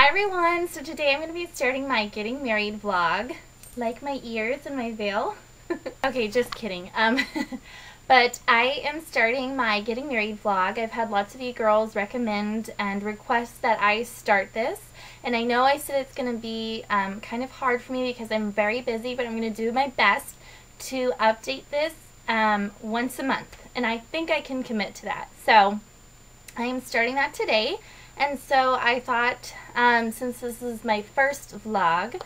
Hi everyone, so today I'm going to be starting my getting married vlog. Like my ears and my veil? Okay, just kidding. But I am starting my getting married vlog. I've had lots of you girls recommend and request that I start this. And I know I said it's going to be kind of hard for me because I'm very busy, but I'm going to do my best to update this once a month. And I think I can commit to that. So I am starting that today. And so I thought, since this is my first vlog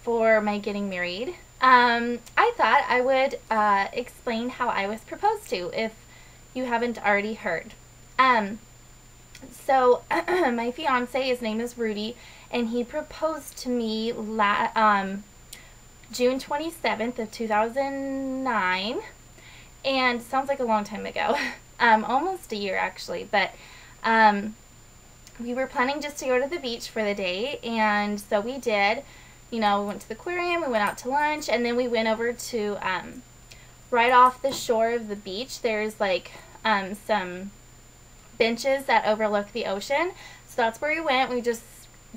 for my getting married, I thought I would explain how I was proposed to, if you haven't already heard. So my fiance, his name is Rudy, and he proposed to me June 27th of 2009, and sounds like a long time ago, almost a year actually, but we were planning just to go to the beach for the day, and so we did. You know, we went to the aquarium, we went out to lunch, and then we went over to, right off the shore of the beach, there's like some benches that overlook the ocean. So that's where we went. We just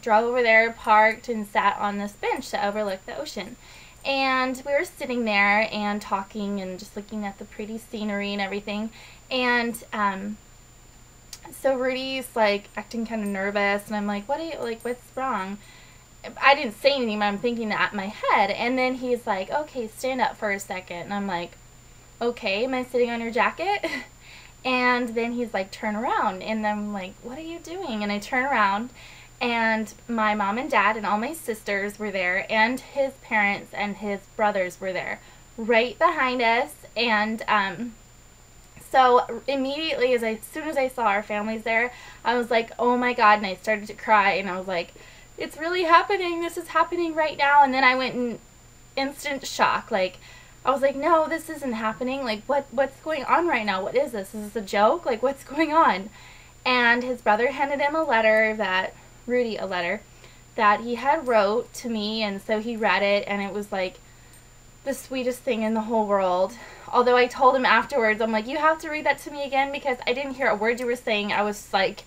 drove over there, parked, and sat on this bench that overlooked the ocean. And we were sitting there and talking and just looking at the pretty scenery and everything. And so Rudy's like acting kind of nervous, and I'm like, what's wrong? I didn't say anything, but I'm thinking that in my head. And then he's like, okay, stand up for a second. And I'm like, okay, am I sitting on your jacket? And then he's like, turn around. And I'm like, what are you doing? And I turn around, and my mom and dad and all my sisters were there, and his parents and his brothers were there right behind us. And so immediately, as soon as I saw our families there, I was like, oh my God, and I started to cry, and I was like, it's really happening, this is happening right now. And then I went in instant shock, like, I was like, no, this isn't happening, like, what's going on right now? What is this? Is this a joke? Like, what's going on? And his brother handed him a letter Rudy, a letter that he had wrote to me, and so he read it, and it was like the sweetest thing in the whole world. Although I told him afterwards, I'm like, you have to read that to me again, because I didn't hear a word you were saying. I was like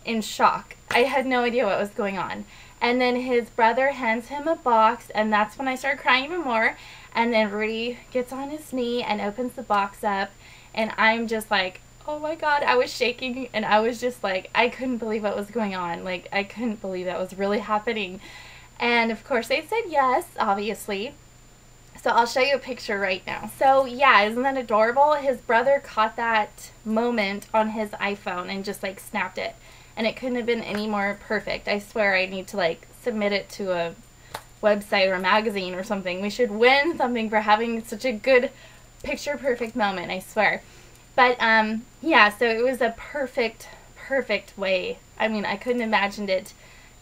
in shock. I had no idea what was going on. And then his brother hands him a box, and that's when I started crying even more. And then Rudy gets on his knee and opens the box up, and I'm just like, oh my God, I was shaking, and I was just like, I couldn't believe what was going on. Like, I couldn't believe that was really happening. And of course they said yes, obviously. So I'll show you a picture right now. So yeah, isn't that adorable? His brother caught that moment on his iPhone and just like snapped it. And it couldn't have been any more perfect. I swear I need to like submit it to a website or a magazine or something. We should win something for having such a good picture perfect moment, I swear. But yeah, so it was a perfect way. I mean, I couldn't imagine it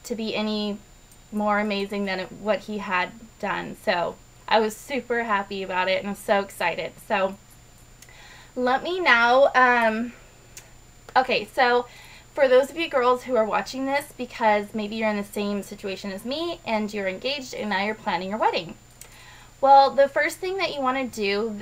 to be any more amazing than what he had done. So I was super happy about it, and I'm so excited. So let me now, okay, so for those of you girls who are watching this, because maybe you're in the same situation as me and you're engaged and now you're planning your wedding. Well, the first thing that you want to do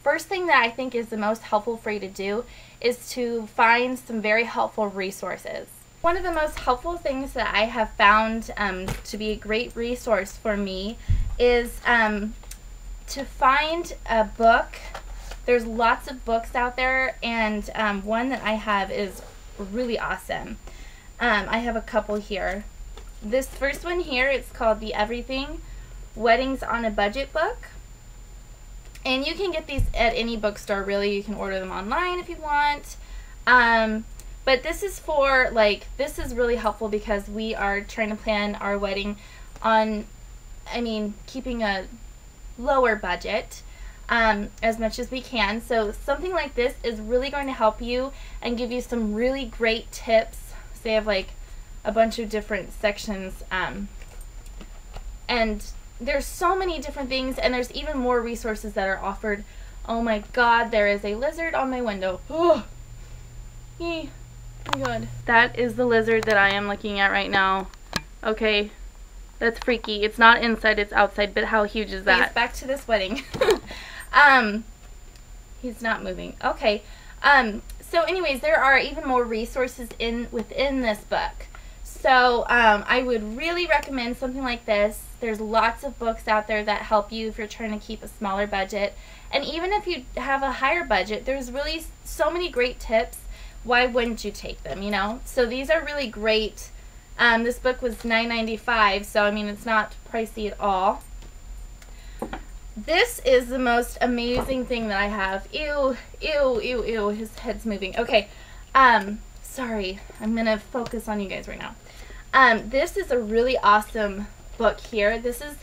first thing that I think is the most helpful for you to do is to find some very helpful resources. One of the most helpful things that I have found to be a great resource for me is to find a book. There's lots of books out there, and one that I have is really awesome. I have a couple here. This first one here, it's called The Everything Weddings on a Budget book. And you can get these at any bookstore, really. You can order them online if you want. But this is for, like, this is really helpful because we are trying to plan our wedding on, I mean, keeping a lower budget as much as we can. So something like this is really going to help you and give you some really great tips. So they have like a bunch of different sections, and there's so many different things, and there's even more resources that are offered. Oh my God, there is a lizard on my window. Oh my God. That is the lizard that I am looking at right now. Okay, that's freaky. It's not inside, it's outside, but how huge is that? Please, back to this wedding. He's not moving. Okay. So anyways, there are even more resources within this book. So I would really recommend something like this. There's lots of books out there that help you if you're trying to keep a smaller budget. And even if you have a higher budget, there's really so many great tips. Why wouldn't you take them, you know? So these are really great. This book was $9.95, so I mean, it's not pricey at all. This is the most amazing thing that I have. Ew, ew, ew, ew, his head's moving. Okay, sorry, I'm gonna focus on you guys right now. This is a really awesome book here. This has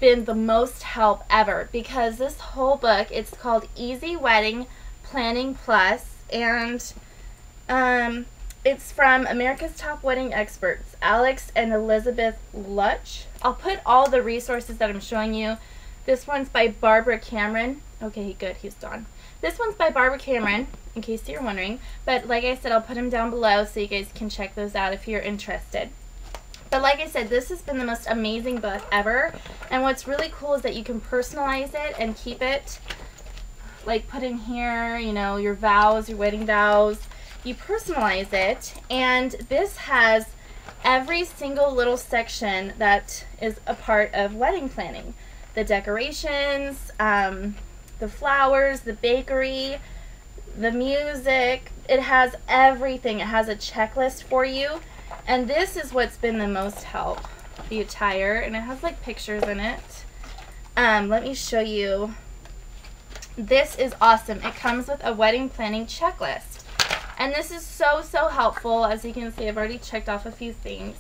been the most help ever because this whole book, it's called Easy Wedding Planning Plus, and it's from America's Top Wedding Experts, Alex and Elizabeth Lluch. I'll put all the resources that I'm showing you. This one's by Barbara Cameron. Okay, good, he's gone. This one's by Barbara Cameron, in case you're wondering. But like I said, I'll put them down below so you guys can check those out if you're interested. But like I said, this has been the most amazing book ever. And what's really cool is that you can personalize it and keep it, like put in here, you know, your vows, your wedding vows. You personalize it, and this has every single little section that is a part of wedding planning. The decorations, the flowers, the bakery, the music. It has everything. It has a checklist for you. And this is what's been the most help. The attire, and it has like pictures in it. Let me show you. This is awesome. It comes with a wedding planning checklist. And this is so helpful. As you can see, I've already checked off a few things.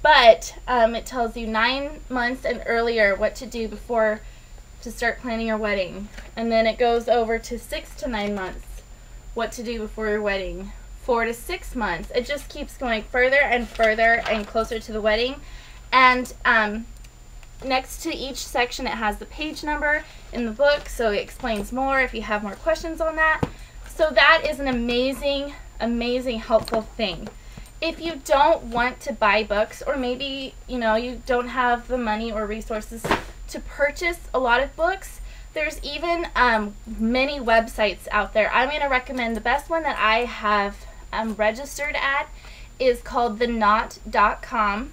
But it tells you 9 months and earlier what to do before to start planning your wedding. And then it goes over to 6 to 9 months what to do before your wedding. 4 to 6 months. It just keeps going further and further and closer to the wedding. And next to each section it has the page number in the book, so it explains more if you have more questions on that. So that is an amazing helpful thing. If you don't want to buy books, or maybe you don't have the money or resources to purchase a lot of books, there's even many websites out there. I'm going to recommend the best one that I have registered at is called theknot.com.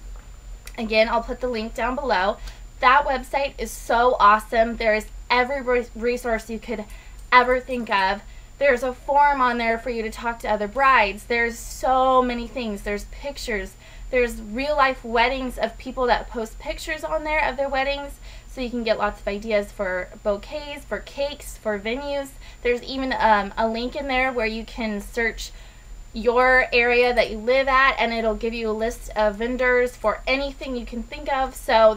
Again, I'll put the link down below. That website is so awesome. There is every resource you could ever think of. There's a forum on there for you to talk to other brides. There's so many things. There's pictures. There's real life weddings of people that post pictures on there of their weddings, so you can get lots of ideas for bouquets, for cakes, for venues. There's even a link in there where you can search your area that you live at, and it'll give you a list of vendors for anything you can think of. So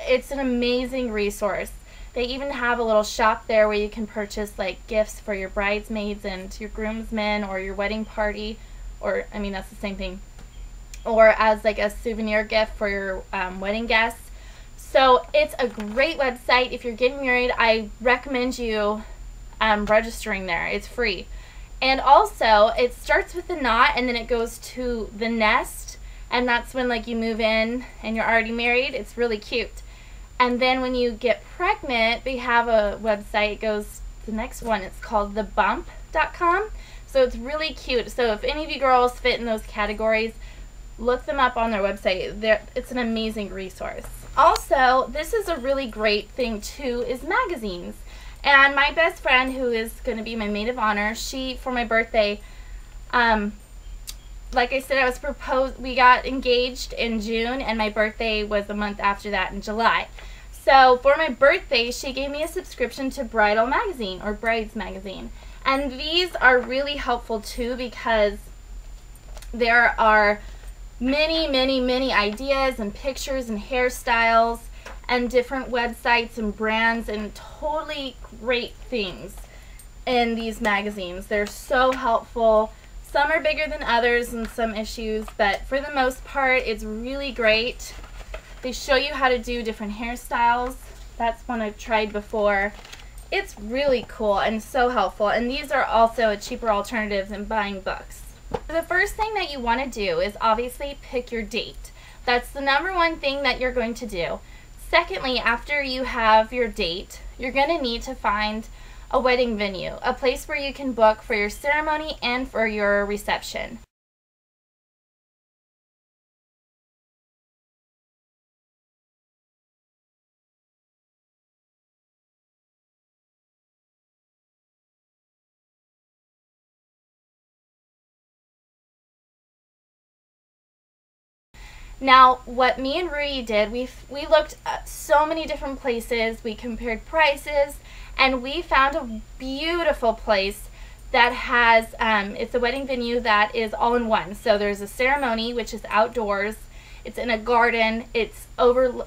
it's an amazing resource. They even have a little shop there where you can purchase like gifts for your bridesmaids and your groomsmen, or your wedding party, or I mean that's the same thing, or as like a souvenir gift for your wedding guests. So it's a great website. If you're getting married, I recommend you registering there. It's free. And also it starts with the knot and then it goes to the nest, and that's when like you move in and you're already married. It's really cute. And then when you get pregnant, they have a website. It goes to the next one. It's called thebump.com. So it's really cute. So if any of you girls fit in those categories, look them up on their website. It's an amazing resource. Also, this is a really great thing too, is magazines. And my best friend, who is going to be my maid of honor, she, for my birthday, like I said, we got engaged in June, and my birthday was a month after that in July. So for my birthday, she gave me a subscription to Bridal Magazine, or Brides Magazine. And these are really helpful too, because there are many ideas and pictures and hairstyles and different websites and brands and totally great things in these magazines. They're so helpful. Some are bigger than others in some issues, but for the most part, it's really great. They show you how to do different hairstyles. That's one I've tried before. It's really cool and so helpful, and these are also a cheaper alternative than buying books. The first thing that you want to do is obviously pick your date. That's the #1 thing that you're going to do. Secondly, after you have your date, you're going to need to find a wedding venue, a place where you can book for your ceremony and for your reception. Now, what me and Rudy did, we looked at so many different places, we compared prices, and we found a beautiful place that has, it's a wedding venue that is all in one. So there's a ceremony, which is outdoors, it's in a garden, it's over,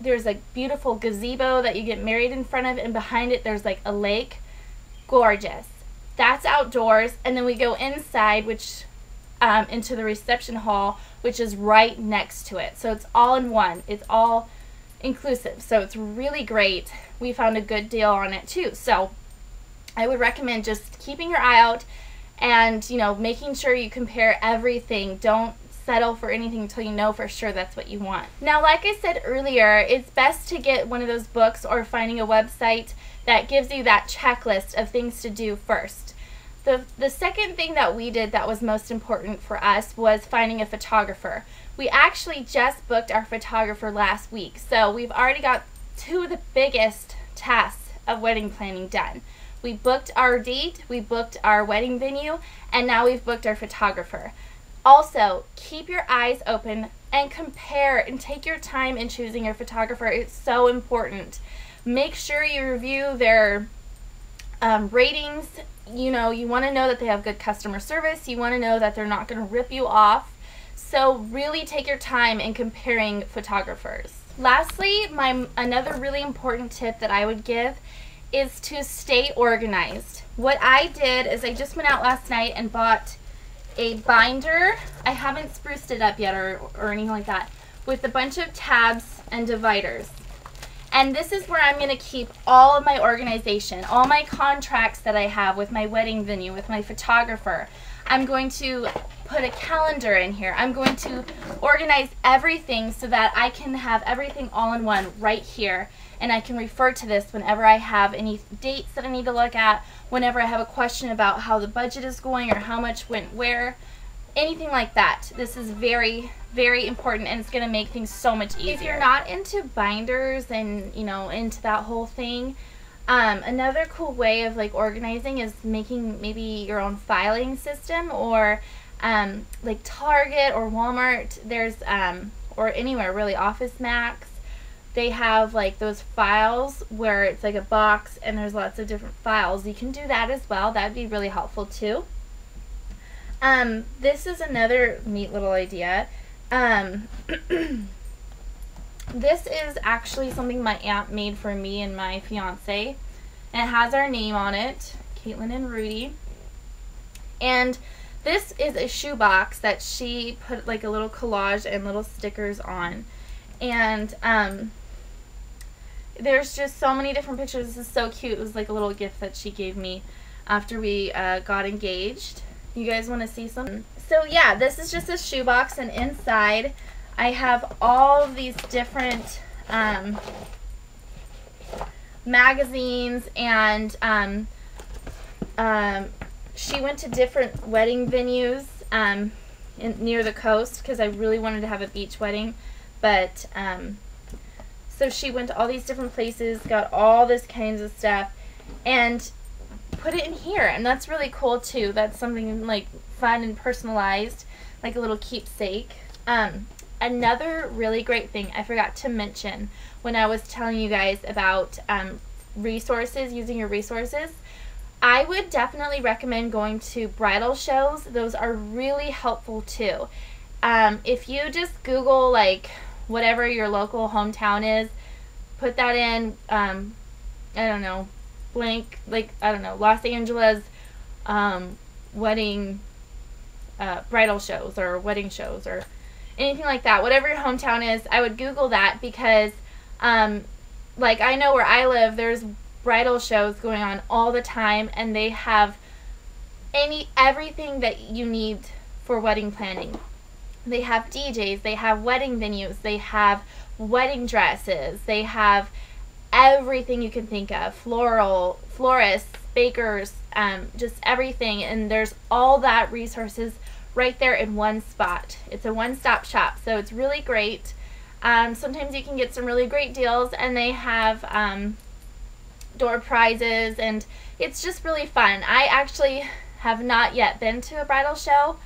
there's a beautiful gazebo that you get married in front of, and behind it there's like a lake. Gorgeous. That's outdoors, and then we go inside, which into the reception hall, which is right next to it. So it's all in one. It's all inclusive. So it's really great. We found a good deal on it too. So I would recommend just keeping your eye out and, you know, making sure you compare everything. Don't settle for anything until you know for sure that's what you want. Now, like I said earlier, it's best to get one of those books or finding a website that gives you that checklist of things to do first. The second thing that we did that was most important for us was finding a photographer. We actually just booked our photographer last week, so we've already got two of the biggest tasks of wedding planning done. We booked our date, we booked our wedding venue, and now we've booked our photographer. Also, keep your eyes open and compare and take your time in choosing your photographer. It's so important. Make sure you review their ratings. You know, you want to know that they have good customer service. You want to know that they're not going to rip you off. So really take your time in comparing photographers. Lastly, another really important tip that I would give is to stay organized. What I did is I just went out last night and bought a binder. I haven't spruced it up yet or anything like that, with a bunch of tabs and dividers. And this is where I'm going to keep all of my organization, all my contracts that I have with my wedding venue, with my photographer. I'm going to put a calendar in here. I'm going to organize everything so that I can have everything all in one right here. And I can refer to this whenever I have any dates that I need to look at, whenever I have a question about how the budget is going or how much went where, anything like that. This is very, very important, and it's going to make things so much easier. If you're not into binders and, you know, into that whole thing, another cool way of like organizing is making maybe your own filing system, or like Target or Walmart, there's or anywhere really, Office Max, they have like those files where it's like a box and there's lots of different files. You can do that as well. That'd be really helpful too. This is another neat little idea. This is actually something my aunt made for me and my fiance, and it has our name on it, Caitlin and Rudy. And this is a shoebox that she put like a little collage and little stickers on, and there's just so many different pictures. This is so cute. It was like a little gift that she gave me after we got engaged. You guys want to see some? So yeah, this is just a shoebox, and inside I have all of these different magazines, and she went to different wedding venues near the coast because I really wanted to have a beach wedding, but so she went to all these different places, got all this kinds of stuff, and put it in here, and that's really cool too. That's something like fun and personalized, like a little keepsake. Another really great thing I forgot to mention when I was telling you guys about resources, using your resources, I would definitely recommend going to bridal shows. Those are really helpful too. If you just Google like whatever your local hometown is, put that in, I don't know, blank, like, I don't know, Los Angeles wedding bridal shows or wedding shows or anything like that. Whatever your hometown is, I would Google that, because like I know where I live, there's bridal shows going on all the time, and they have everything that you need for wedding planning. They have DJs, they have wedding venues, they have wedding dresses, they have everything you can think of, florists, bakers, just everything, and there's all that resources right there in one spot. It's a one-stop shop, so it's really great. Sometimes you can get some really great deals, and they have door prizes, and it's just really fun. I actually have not yet been to a bridal show.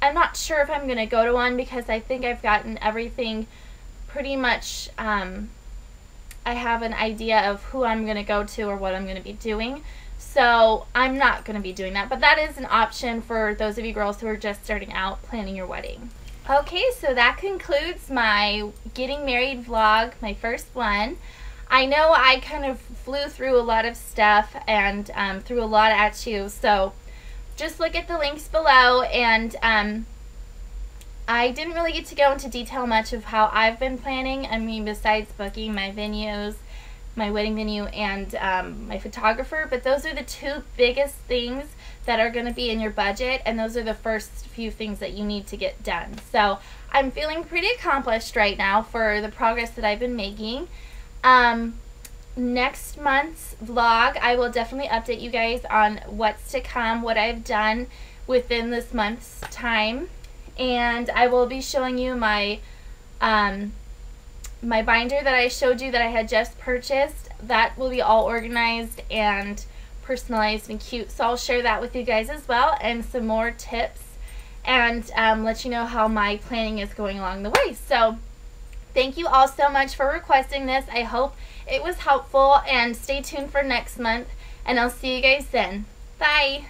I'm not sure if I'm going to go to one because I think I've gotten everything pretty much, I have an idea of who I'm going to go to or what I'm going to be doing. So I'm not going to be doing that. But that is an option for those of you girls who are just starting out planning your wedding. Okay, so that concludes my getting married vlog, my first one. I know I kind of flew through a lot of stuff and threw a lot at you, so just look at the links below. And I didn't really get to go into detail much of how I've been planning. I mean, besides booking my venues, my wedding venue, and my photographer, but those are the two biggest things that are going to be in your budget, and those are the first few things that you need to get done. So I'm feeling pretty accomplished right now for the progress that I've been making. Next month's vlog, I will definitely update you guys on what's to come, what I've done within this month's time, and I will be showing you my my binder that I showed you that I had just purchased. That will be all organized and personalized and cute, so I'll share that with you guys as well, and some more tips, and let you know how my planning is going along the way. So thank you all so much for requesting this. I hope it was helpful, and stay tuned for next month, and I'll see you guys then. Bye!